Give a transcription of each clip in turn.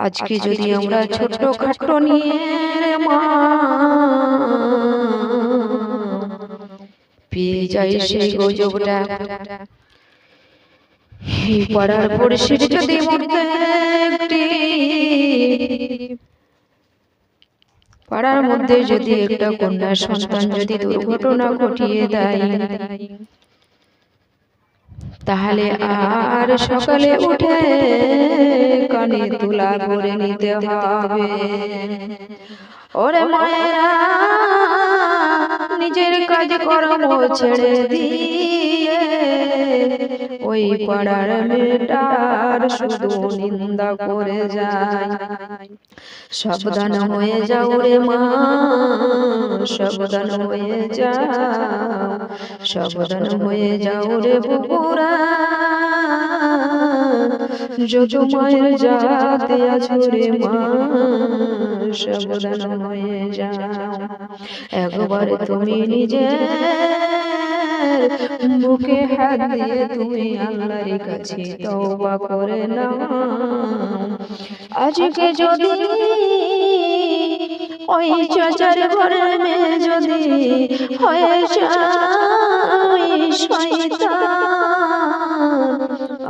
আজকে যদি আমরা ছোট্ট খাট্ট নিয়ে মা পেয়ে যাই সেই গজবটা, এই পাড়ার পড়শির যদি মরতে একটি পাড়ার মধ্যে যদি একটা কন্যা সন্তান যদি দুর্ঘটনা ঘটিয়ে দেয়, তাহলে আর সকালে উঠে কানে তুলা করে নিতে হবে। ওরে মায়েরা, নিজের কাজ কর্ম ছেড়ে দিয়ে ওই পাড়ার মেয়েটার শুধু নিন্দা করে যায়। সাবধান হয়ে যাও রে মা, সাবধান হয়ে যাও, সাবধান হয়ে যাও রে বুকুরা, যত মায়ের জাতে আছো রে মা, সাবধান হয়ে যাও। একবার তুমি নিজের বুকে হাত দিয়ে তুমি আল্লাহর কাছে তওবা করে নাও। আজকে যদি ওই চাচার ঘরের মেয়ে যদি হয়ে যায় শয়তান,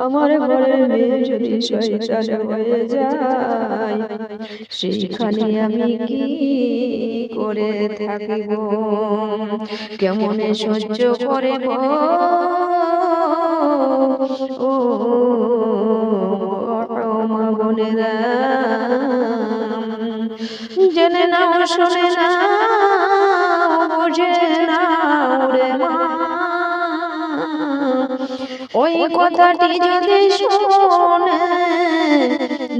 আমার ঘরের মেয়ে যদি শয়তান হয়ে যায়, সেইখানে আমি কি করে থাকিব, কেমনে সহ্য করব? ও মা বোনেরা, জেনে নাও শুনে নাও বুঝে নাও রে মা, ওই কথাটি যদি শোনে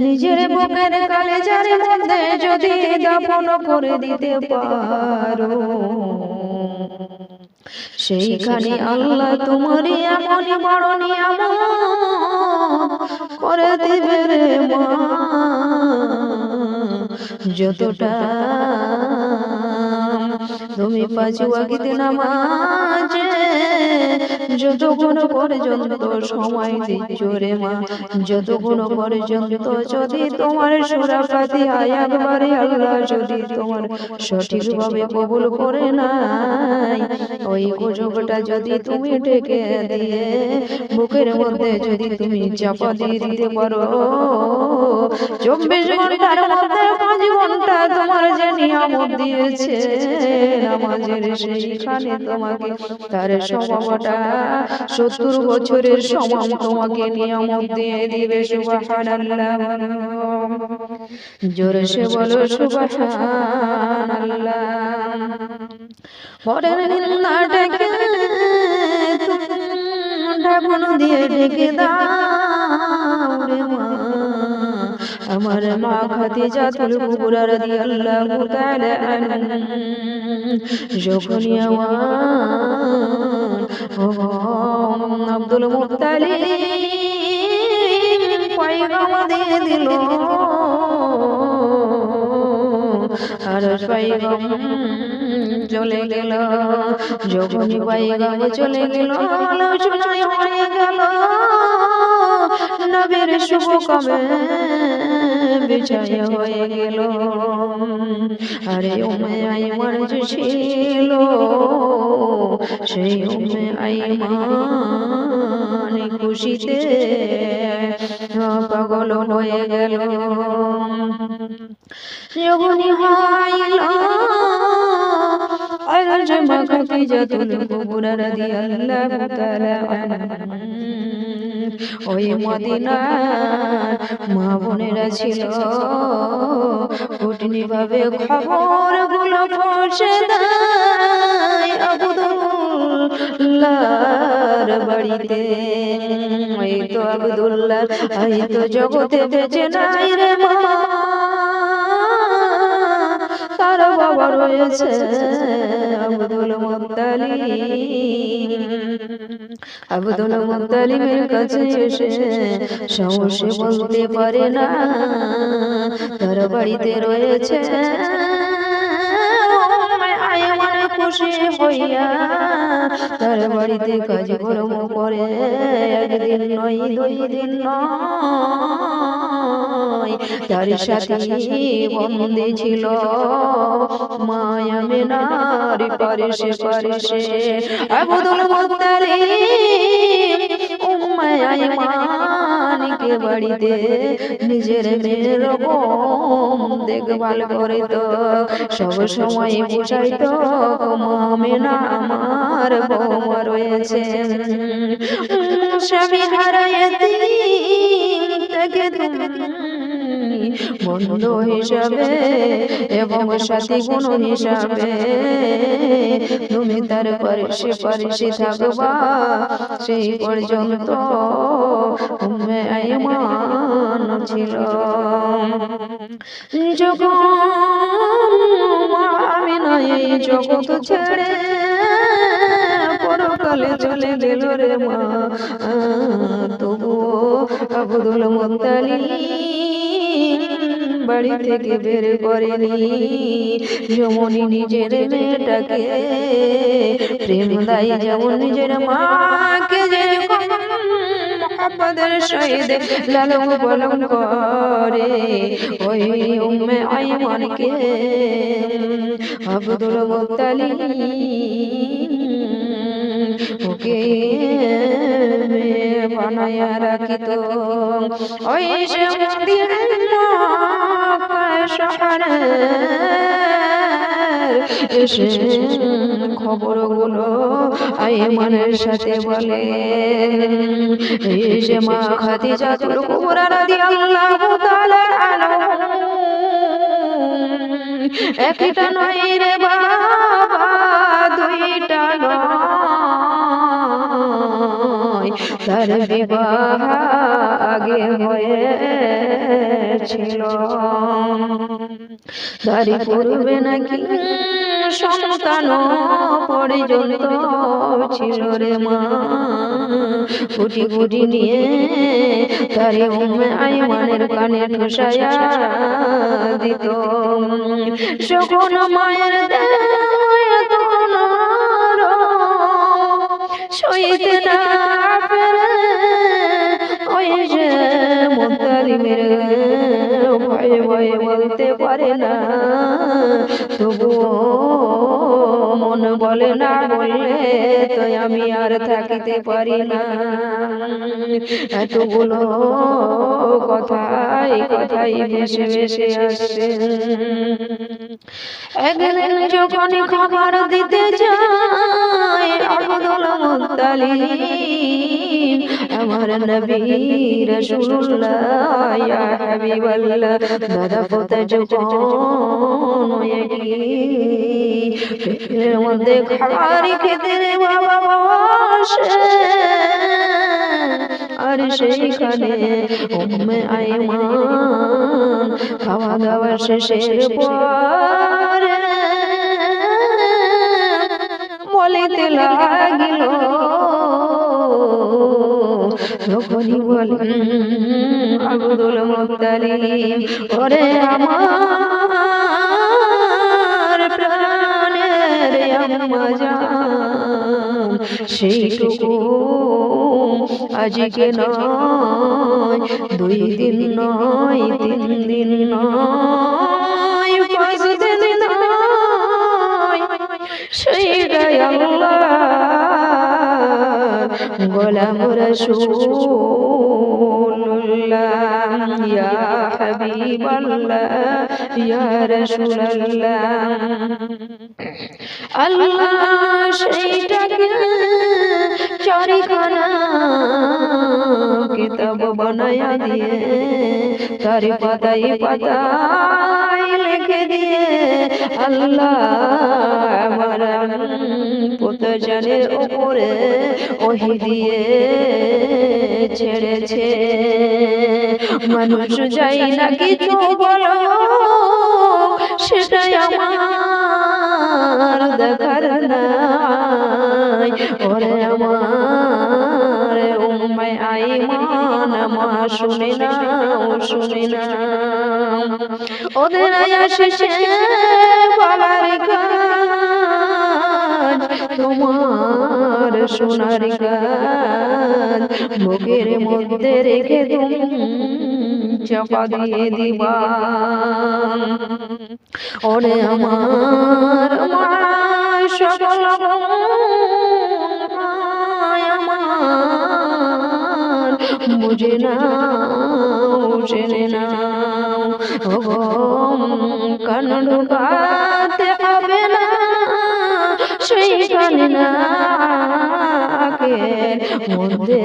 নিজের বুকের কালেজার মধ্যে যদি দাফন করে দিতে পারো, সেইখানে আল্লাহ তোমারই এমন বড় নিয়ামত করে দিবে রে মা, যতটা তুমি পাঁচ ওয়াক্ত নামাজে যতক্ষণ পর্যন্ত সময় দিচ্ছ রে মা, যতক্ষণ পর্যন্ত যদি তোমার সূরা ফাতিহা একবারে আল্লাহ যদি তোমার সঠিকভাবে কবুল করে নাই, ওই গজবটা যদি তুমি ঢেকে দিয়ে বুকের মধ্যে যদি তুমি চাপা দিয়ে দিতে পারো, 24 ঘন্টার মধ্যে 5 ঘন্টা তোমার যে নিয়ামত দিয়েছে নামাজের, সেইখানে তোমাকে তার সমাবটা 70 বছরের সমান তোমাকে নিয়ামত দিয়ে দিবে। সুবহানাল্লাহ, জোরে সে বলো সুবহানাল্লাহ। পরের দিন ডেকে ঢাকন দিয়ে ঢেকে দাও রে মা, আমার মা খাদিজাতুল কুবরা রাদিয়াল্লাহু তাআলা আনহা যখনই আব্দুল মুত্তালিব পয়গাম দিয়ে দিল, আর পয়গাম চলে গেল, যখনই পয়গাম চলে গেল আলোচনা হয়ে গেল নবীর শুভ কবে বিজয় হয়ে গেল। আরে উম্মে আইমান যে ছিল, সেই উম্মে আইমান খুশিতে পাগল হয়ে গেল। যখনই হইল আল্লাহ মা খাদিজাতুল কুবরা রাদিয়াল্লাহু তাআলা আনহা, ওই মদিনার মা বোনেরা ছিল, কুটনি ভাবে খবর গুলো পৌঁছে দেয় আব্দুল্লাহর বাড়িতে। ওই তো আব্দুল্লাহ, এই তো জগতে বেঁচে নাই রে মা, তার বাবা রয়েছে আব্দুল মুত্তালিব। আব্দুল মুত্তালিবের কাছে এসে সাহসে বলতে পারে না তার বাড়িতে রয়েছে খুশি হইয়া তার বাড়িতে কাজ কর্ম করে, একদিন নয় 2 দিন নয় তার সাথে বন্দী ছিল মায়া মিনার পারিশে পারিশে আব্দুল মুত্তালিব উম্মে আইমানকে বাড়িতে নিজের মেয়ের রকম দেখভাল করে তো সব সময় বুঝাইতো মামিনা আমার বৌমা রয়েছে স্বামী হারাইতে তাকে বন্ধু হিসাবে এবং সাথী গুণ হিসাবে তুমি তার পারিশে পারিশে থাকবা সেই পর্যন্ত উম্মে আইমান ছিল। যখন আমিনা এই জগৎ ছেড়ে পরকালে চলে গেল রে মা, তবুও আব্দুল মুত্তালিব বাড়ি থেকে বের করেনি। যেমনই নিজের মেয়েটাকে প্রেম দেয়, যেমন নিজের মাকে যেরকম মোহাম্মদের সহিত লালন পালন করে, ওই উম্মে আইমানকে আব্দুল মুত্তালিব ওকে বানায়া রাখিত। ওই যে খবরগুলো আইমানের সাথে বলে, এই যে মা খাদিজাতুল কুবরা রাদিয়াল্লাহু তাআলা আনহা একটা নয় রে বাবা, দুইটা নয়, তার বিবাহ আগে হয়েছিল। তারি পূর্বে নাকি সন্তান পর্যন্ত ছিল রে মা। ফুটি ফুটি নিয়ে তারি উম্মে আইমানের কানে ঠুসায়া দিত। যখন মায়ের সইতে না পারে, ওই যে মুত্তালিবের ভয়ে ভয়ে বলতে পারে না, তবুও মন বলে না বললে তো আমি আর থাকিতে পারি না। এতগুলো কথাই কথাই ভেসে ভেসে আসছে। একদিন যখন খাবার দিতে যায় আব্দুল মুত্তালিব আমার নবী রাসূলুল্লাহ ইয়া হাবিবাল্লাহ দাদা পোতা যখন এর মধ্যে খাবার খেতে রে বাবা বসে, আর সেইখানে উম্মে আইমান খাওয়া দাওয়া শেষের পর বলিতে লাগিল, তখনই বলেন আব্দুল মুত্তালিব, ওরে আমার প্রাণের আম্মা জান, সেইটুকু আজকে নয়, 2 দিন নয়, 3 দিন নয়, 5 দিন নয়, সেইটাই আল্লাহ গোলাম রাসূলুল্লাহ ইয়া হাবিবাল্লাহ ইয়া রাসূলুল্লাহ। আল্লাহ সেইটাকে চারিখানা কিতাব বানায়া দিয়ে তার পাতায় পাতায় লিখে দিয়ে আল্লাহ আমার পুত্রজানের উপরে ওহী দিয়ে ছেড়েছে। মানুষ যাই না কিছু বলো, সেটাই আমার দেখার নাই। ওরে আমার উম্মে আইমান মা শুনে না, শুনে না, ওদের আয়াশে বলার কাজ তোমার সোনার কাজ বুকের মধ্যে রেখে চাপা দিয়ে দিবা। ওরে আমার মা সকল আমার বুঝে নাও জেনে নাও, ওগো কান ঢুকাতে হবে না সেইখানে নাকের মধ্যে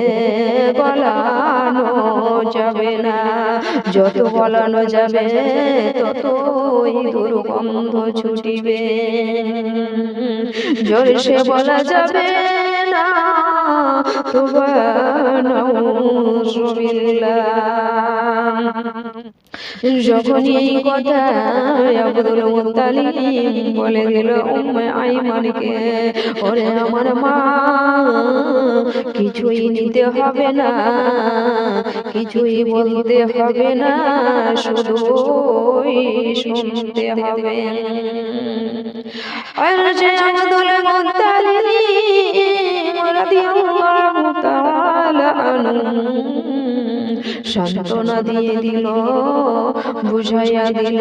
গলানো যাবে না, যত গলানো যাবে ততই দুর্গন্ধ ছুটিবে, জোরে সে বলা যাবে না যখন এই কথা আব্দুল মুত্তালিব বলে দিল উম্মে আইমানকে, ওরে আমার মা কিছুই নিতে হবে না, কিছুই বলতে হবে না, শুধু শুনতে হবে। আর যে আব্দুল মুত্তালিব রাদিয়াল্লাহু তাআলা আনহু সান্ত্বনা দিয়ে দিল, বুঝাইয়া দিল,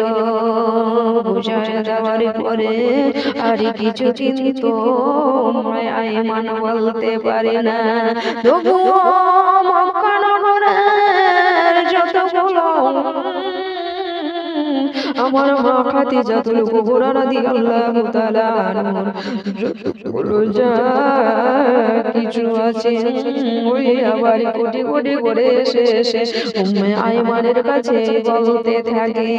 বুঝাইয়া দেওয়ার পরে আর কিছু কিন্তু আইমান বলতে পারে না, তবুও মক্কা নগরের যতগুলো আমার মা খাদিজাতুল কুবরা রাদিয়াল্লাহু তাআলা আনহা যতগুলো যা কিছু আছে ওই আবার কোটি কোটি করে এসে উম্মে আইমানের কাছে বলতে থাকে,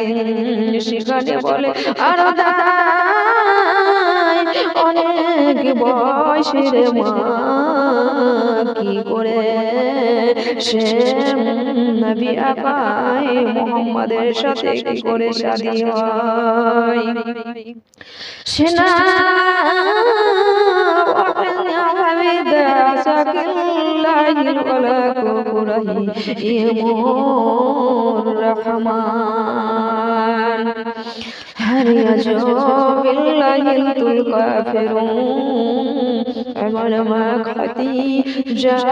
সেখানে বলে আর অনেক বয়সের মা কি করে সে নবী আকাই মুহাম্মাদের সাথে কি করে শাদী হয়, সেনা রহমান হারিয়া বিল্লাহিল তুল কাফিরুন, আমার মা খাদিজার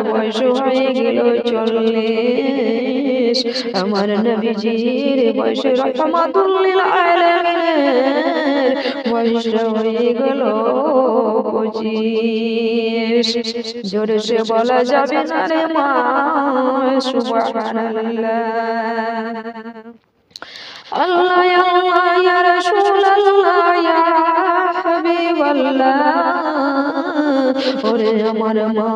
বয়স হয়ে গেল 40, আমার নবীজির বয়স রাহমাতুল লিল আলামিনের বয়স হয়ে গেল 25, জোরে সে বলা যাবে না রে মা সুবহানাল্লাহ। আল্লাহ আল্লাহ ইয়া রাসূলুল্লাহ ইয়া হাবিবাল্লাহ, ওরে আমার মা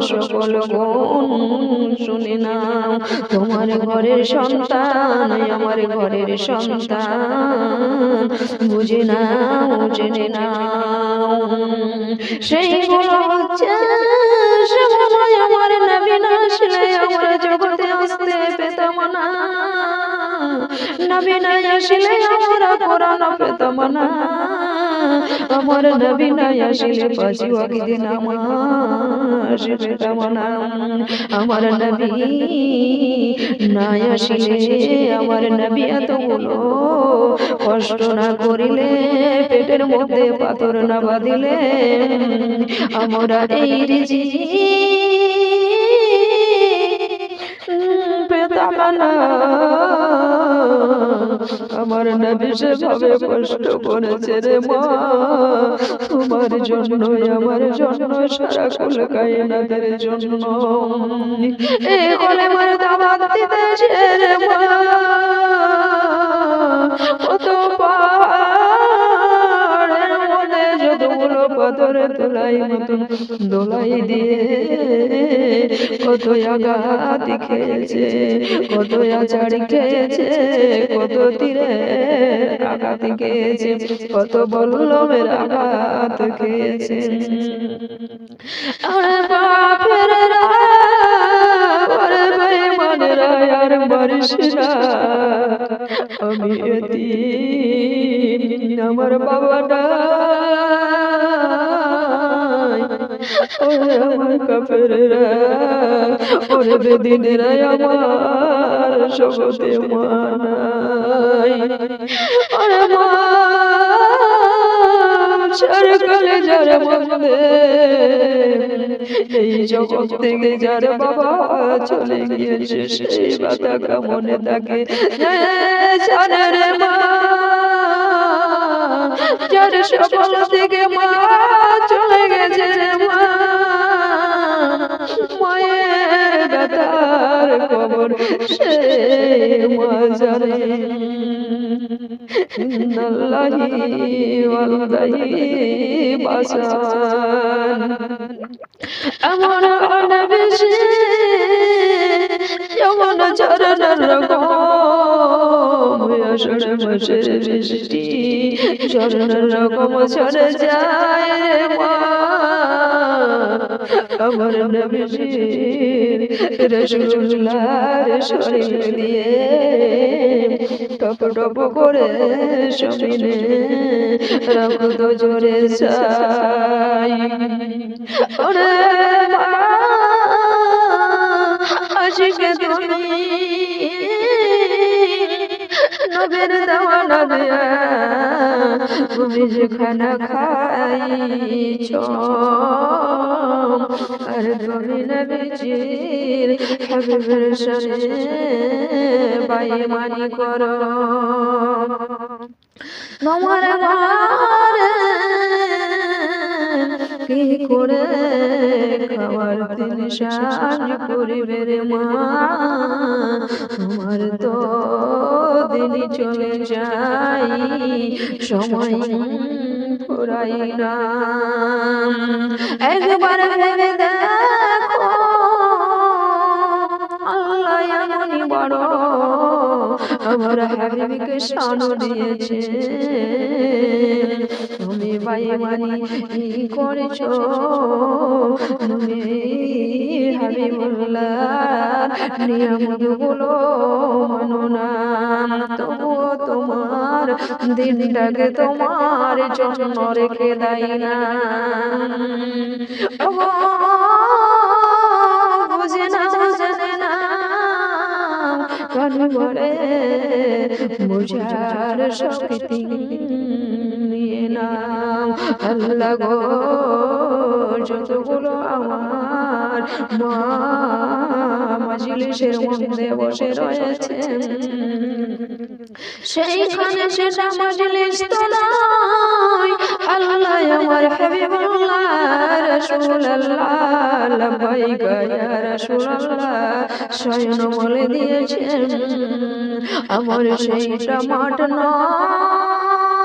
সকল গুণ শুনে নাও, তোমার ঘরের সন্তান আমার ঘরের সন্তান, বুঝে নাও জেনে নাও, সেইগুলো হচ্ছে সময় আমার নবী না আসলে আমরা জগতে আসতে পেতাম না, নবী না আসলে আমরা কোরআন পেতাম না, আমার নবী না আসলে পাঁচ ওয়াক্ত নামাজ পেতাম না, আমার নবী না আসলে আমার নবী এতগুলো কষ্ট না করিলে, পেটের মধ্যে পাথর না বাঁধিলে আমরা এই রিজিক পেতাম না। আমার নবী যেভাবে কষ্ট করেছে রে মা, তোমার জন্য আমার জন্য সারা কুল কায়নাতের জন্য এই কলেমার দাওয়াত দিতেছে রে মা, কত পাহাড়ের মধ্যে যতগুলো পাথরের দোলাই মতন দোলাই দিয়ে কত আঘাত খেয়েছে, কত আছাড় খেয়েছে, কত তীরে আঘাত খেয়েছে, কত বল্লমের আঘাত খেয়েছে, আরে বাপেরা আরে বেঈমানেরা আর মারিস না, আমি এতিম, আমার বাবা নাই, ওরে আমার কাফেররা, ওরে বেদিনেরা আমার জগতে মানাই, ওরে মা সরকালে যার মধ্যে এই জগৎ থেকে যার বাবা চলে গিয়েছে সেই বাবা মনে থাকে জানের মা যার সকল থেকে মা চলে গেছে রে মা মায়ের ব্যথার খবর সে মা জানে ইন্নাল্লাহি ওয়াল্লাহি বাসান আমার নবীজি যেমন চরণের রকম আষাঢ় মাসের বৃষ্টি চরণের রকম ঝরে যায় রে মা আমার নবীজি রাসূলুল্লাহর শরীর দিয়ে টপ টপ করে জমিনে রক্ত ঝরে যায় ওরে মা আশিকে তুমি নবীর দেওয়ানা দিয়া তুমি যে খানা খাইছ আর তুমি নবীজির হাবিবের সাথে বেঈমানি করো তোমার ঘরে কি করে খাবার দিন সাজ করিবে রে মা তোমার তো দিনই চলে যাই সময় ফুরাই না একবার ভেবে দেখো আল্লাহ এমনই বড় আমার হাবিবকে শান দিয়েছে তুমি বেঈমানি করেছো তুমি হাবিবুল্লাহ নিয়মগুলো মানো না তবুও তোমার দিনটাকে তোমার জন্য রেখে দেয় না বুঝে না জানে না কান ভরে বুঝার শক্তি নিয়ে নাও আল্লাহ গো যতগুলো আমার মা মাজলিসের মধ্যে বসে রয়েছে সেইখানে সেটা মাজলিস তো নয় আল্লাহ আমার হাবিবুল্লাহ রাসূলুল্লাহ লাব্বাইকা ইয়া রাসূলুল্লাহ স্বয়ং বলে দিয়েছেন আমার সেইটা মাঠ নয়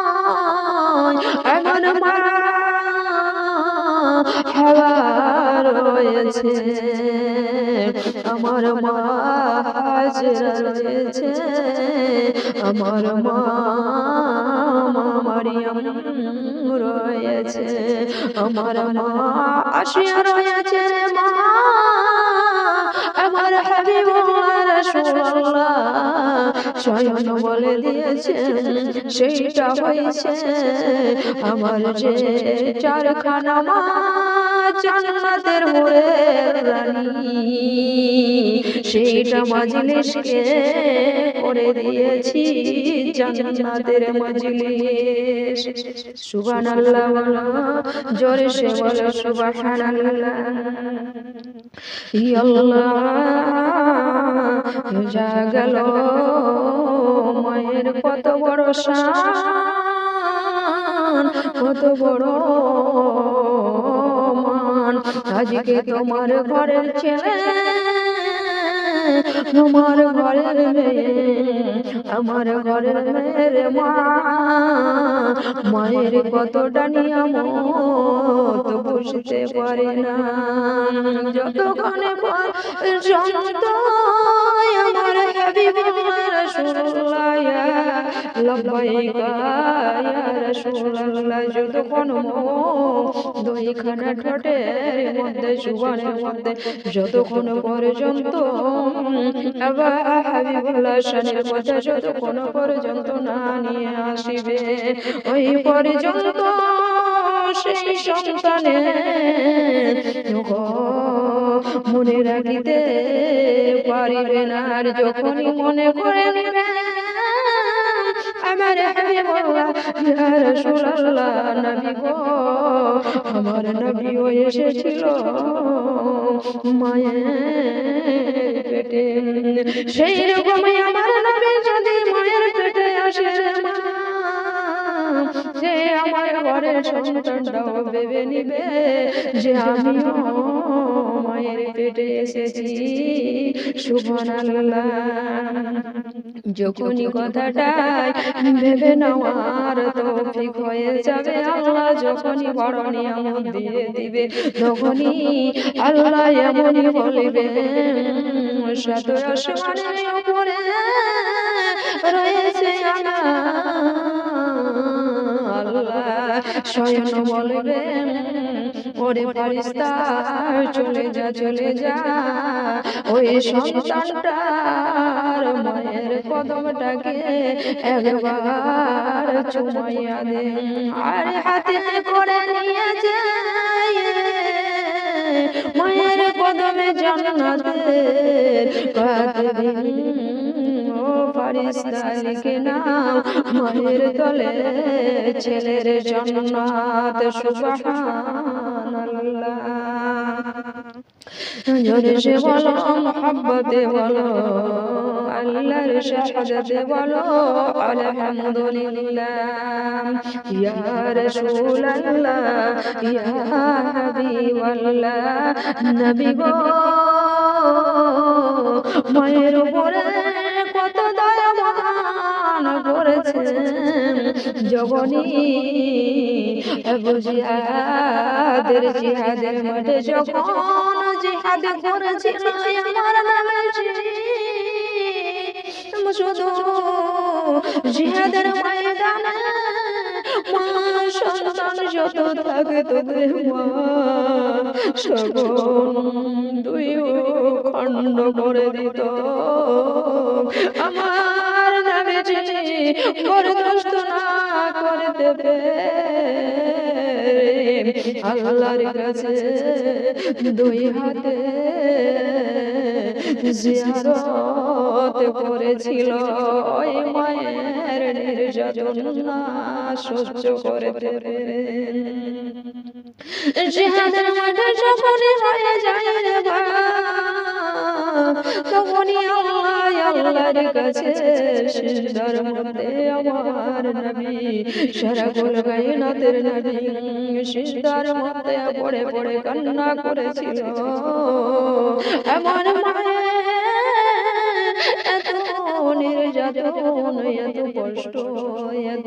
এমন মা হাওয়া রয়েছে আমার মা হাজরা রয়েছে আমার মা মারিয়াম রয়েছে আমার মা আশিয়া রয়েছে রে মা আমার হাবিবুল্লাহ রাসূলুল্লাহ স্বয়ং বলে দিয়েছেন সেইটা হয়েছে আমার যে চারখানা মা জান্নাতের হুরের রানী সেইটা মাজলিসকে করে দিয়েছি জান্নাতের মাজলিস সুবহানাল্লাহ বলো জোরে সে বলো সুবহানাল্লাহ ইয়া আল্লাহ যা গেল মায়ের কত বড় শান কত বড় মান আজকে তোমার ঘরের ছেলে তোমার ঘরের মেয়ে আমার ঘরের মেয়ের মা মায়ের কতটা নিয়ামত বুঝতে পারে না যতক্ষণে পর্যন্ত আমার হাবিবুল্লাহ রাসূলুল্লাহ লাব্বাইকা ইয়া রাসূলুল্লাহ যতক্ষণ দুইখানা ঠোঁটের মধ্যে জুবানের মধ্যে যতক্ষণ পর্যন্ত আবার হাবিবুল্লাহ শানের কথা যতক্ষণ পর্যন্ত না নিয়ে আসিবে ওই পর্যন্ত সেই সন্তানের মনে রাখিতে পারিবে না আর যখনই মনে করে নেবে আমার হাবিবুল্লাহ ইয়া রাসূলুল্লাহ নবী গো আমার নবীও এসেছিল মায়ের পেটে সেই রকমই আমার নবী যদি মায়ের পেটে আসে যে আমার ঘরের সন্তানটাও ভেবে নিবে যে আমিও মায়ের পেটে এসেছি সুবহানাল্লাহ যখনই কথাটাই ভেবে নেওয়ার তৌফিক হয়ে যাবে আল্লাহ যখনই বড় নিয়ামত দিয়ে দিবে তখনই আল্লাহ এমনই বলবে সাত আসমানের উপরে রয়েছে আল্লাহ স্বয়ং বলবে ওরে ফেরেশতা চলে যা ওই সন্তানটার মায়ের কদমটাকে একবার চুমাইয়া দে আর হাতে করে নিয়ে যায় মায়ের কদমে জান্নাতের কাতবিন ও ফেরেশতা লিখে নাও মায়ের তলে ছেলের জান্নাত সুবহানাল্লাহ জোরে সে বলো মোহাব্বতে বলো আল্লাহর শাহাদাতে বলো আলহামদুলিল্লাহ ইয়া রাসূলুল্লাহ ইয়া হাবিবাল্লাহ নবী গো মায়ের উপরে কত দয়া মান করেছেন যখনই আবু জিহাদের মাঠে যখন জিহাদ করেছিল আমার নবী শুধু জিহাদের ময়দানে মা সন্তান যত থাকতো মা সগুণ দুই খণ্ড করে দিত আমার নবীজি বরদাস্ত না করতে পেরে আল্লাহর কাছে দুই হাতে জিয়ারত করেছিল ওই মায়ের নির্যাতনা সহ্য করতে পেরে জিহাদের মাঠে যখনই হয়ে যায় রে তখনই আল্লাহর কাছে সিজদার মধ্যে আমার নবী সারা কুল কায়নাতের নবী সিজদার মধ্যে পড়ে পড়ে কান্না করেছিল আমার মায়ের এত নির্যাতন এত কষ্ট এত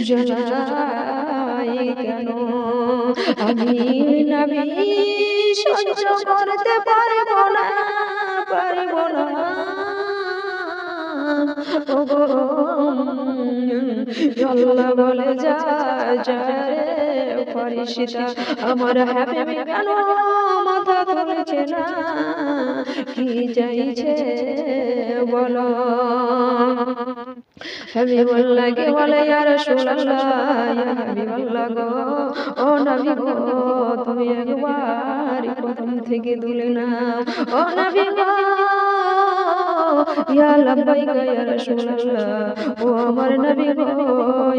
জ্বালাই কেন আমি নবী সহ্য করতে পারবো না আল্লাহ বলে যা ফেরেশতা আমার হাবিব কেন মাথা তুলেছে না কি চাইছে বলো হাবিবুল্লাহ কে বলে ইয়া রাসূলুল্লাহ ইয়া হাবিবাল্লাহ গো ও নবী গো তুমি একবার প্রথম থেকে তুলে নাও ও নবী গো ইয়া লাব্বাইক ইয়া রাসূলুল্লাহ ও আমার নবী গো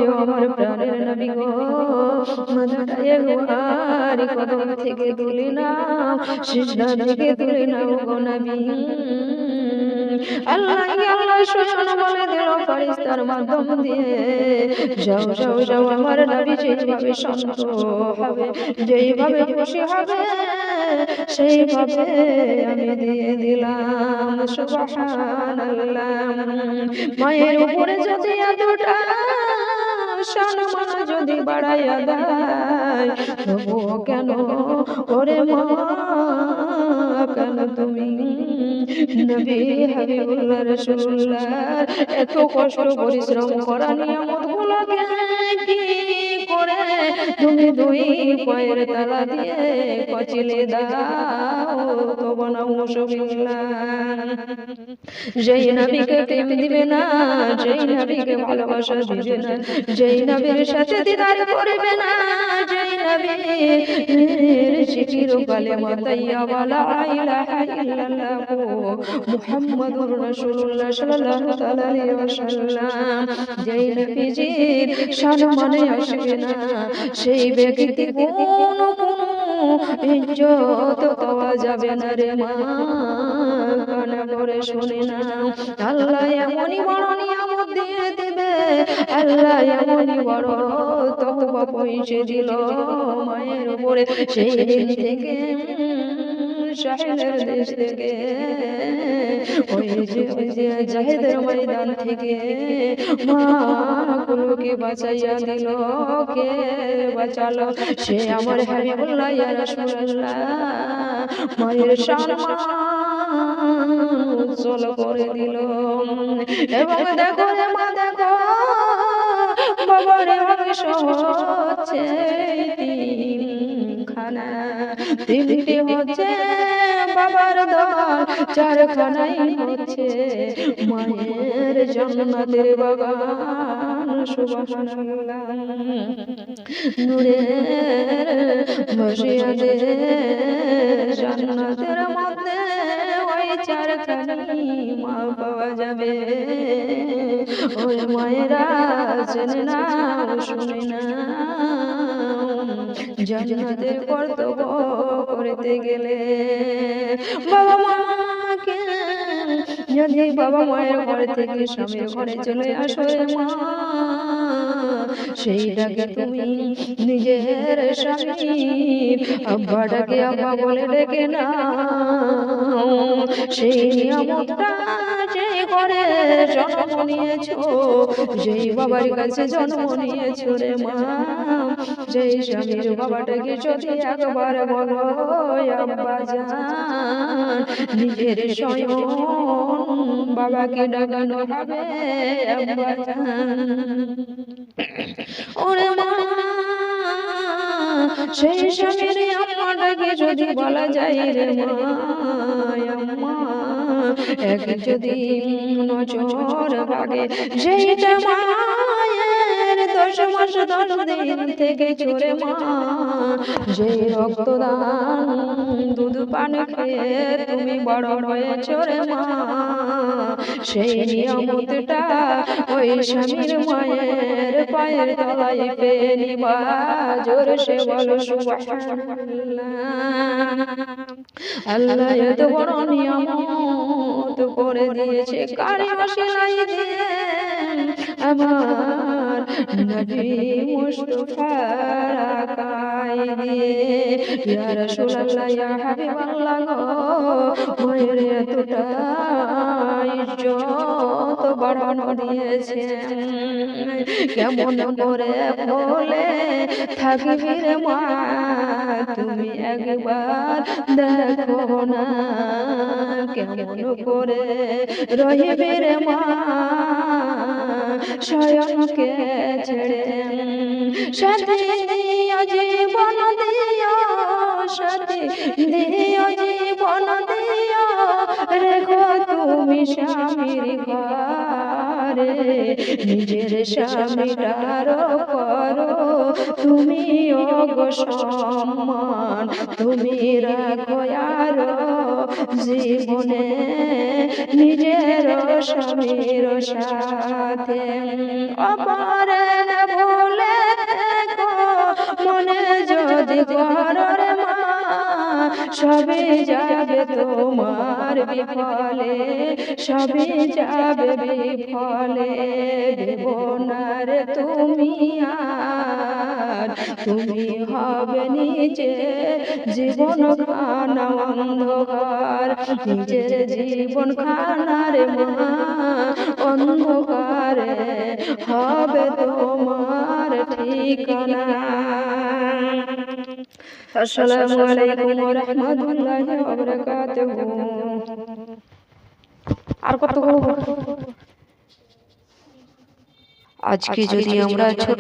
ও আমার প্রাণের নবী গো মাথাটা একবার কদম থেকে তুলে নাও সিজদা থেকে তুলে নাও গো নবী আল্লাহ স্বয়ং বলে দিল ফেরেশতার মাধ্যম দিয়ে যাও আমার নবী যেভাবে শান্ত হবে যেভাবে খুশি হবে সেইভাবে আমি দিয়ে দিলাম সুবহানাল্লাহ মায়ের উপরে যদি এতটা সম্মান যদি বাড়াইয়া দেয় তবুও কেন ওরে মা কেন তুমি নবী হাবিবুল্লাহ রাসূলুল্লাহ এত কষ্ট পরিশ্রম করা নিয়ামতগুলোকে কি করে তুমি দুই পায়ের তালা দিয়ে কচিলে দাও তওবা নাউজুবিল্লাহ। যেই নবীকে প্রেম দিবে না, যেই নবীকে ভালোবাসা দিবে না, যেই নবীর সাথে দিদার করবে না, যেই নবীর জিকির ও কালেমা তাইয়্যিবা লা ইলাহা ইল্লাল্লাহ মুহাম্মাদুর রাসূলুল্লাহ সাল্লাল্লাহু তাআলা আলাইহি ওয়াসাল্লাম, যেই নবীজির সম্মানে আসবে না, সেই ব্যক্তি কোনো ইজ্জত পাওয়া যাবে না রে মা। কান করে শুনে না, আল্লাহ এমনই বড় নিয়ামত দিয়ে দিবে, আল্লাহ এমনই বড় তওবা পৌঁছে দিল মায়ের উপরে। সেই দিন থেকে শাহেদের দেশ থেকে ওই যে জাহেদের ময়দান থেকে মা গুলোকে বাঁচাইয়া দিল। কে বাঁচালো? সে আমার হাবিবুল্লাহ ইয়া রাসূলুল্লাহ। মায়ের সম্মান উজ্জ্বল করে দিল। এবং দেখো রে মা, দেখো বাবার অংশ হচ্ছে তিনখানা, তিনটি হচ্ছে বাবার দল, চারখানাই হচ্ছে মায়ের জান্নাতের বাগান। সুবহানাল্লাহ। নূরের মসজিদে জান্নাতের মধ্যে ওই চারখানি মা পাওয়া যাবে। ওই মায়েরা চেনে না, শুনে না, জান্নাতের কর্তব্য করতে গেলে বাবা মাকে যদি বাবা মায়ের ঘর থেকে স্বামীর ঘরে চলে আসো রে মা, সেইটাকে তুমি নিজের স্বামীর আব্বাটাকে আব্বা বলে ডেকে না। সেই নিয়ামতটা যে ঘরে জন্ম নিয়েছো, যেই বাবার কাছে জন্ম নিয়েছো রে মা, যেই স্বামীর বাবাটাকে যদি একবার বলো আব্বা জান, নিজের স্বয়ং বাবাকে ডাকানো হবে আব্বা জান। ওরে মা, সেই স্বামীর আম্মাটাকে যদি বলা যায় রে মা, আম্মা এক যদি নজর ভাগে, সেইটা মায়ের 10 মাস 10 দিন থেকে চলে মা, যে রক্তদান দুধ পান খেয়ে তুমি বড় হয়েছ রে মা, সেই নিয়ামতটা ওই স্বামীর মায়ের পায়ের তলায় পেয়ে নিবা। জোরে সে বলো সুবহানাল্লাহ। আল্লাহ এত বড় নিয়ামত করে দিয়েছে, কারি ওসিলাই দিয়ে আমার নবী মুস্তাফার আকাই দিয়ে। ইয়া রাসূলুল্লাহ ইয়া হাবিবাল্লাহ গো, মায়ের এতটা ইজ্জত বাড়ানো দিয়েছে, কেমন করে বলে থাকবি রে মা, তুমি একবার দেখো না, কেমন করে রহিবি রে মা স্বয়ংকে ছেড়ে। সাথী জীবন দিও, সাথী দিও জীবন দিও, রেখো তুমি স্বামীর ঘরে, নিজের স্বামীটার করো তুমি গো সম্মান, তুমি রাখো আর জীবনে নিজের স্বামীর সাথে। অপরে না ভুলে দেখো, মনে যদি করো রে মা, সবে যাবে তোমার বিফলে, সবে যাবে বিফলে। দেব না রে তুমি আর, তুমি হবে নিজে জীবন খানা অন্ধকার, নিজের জীবন খানা রে মা অন্ধকারে হবে তোমার ঠিকানা। আসসালামু আলাইকুম ওয়া রাহমাতুল্লাহি ওয়া বারাকাতুহু। আর কত আজকে যদি আমরা ছোট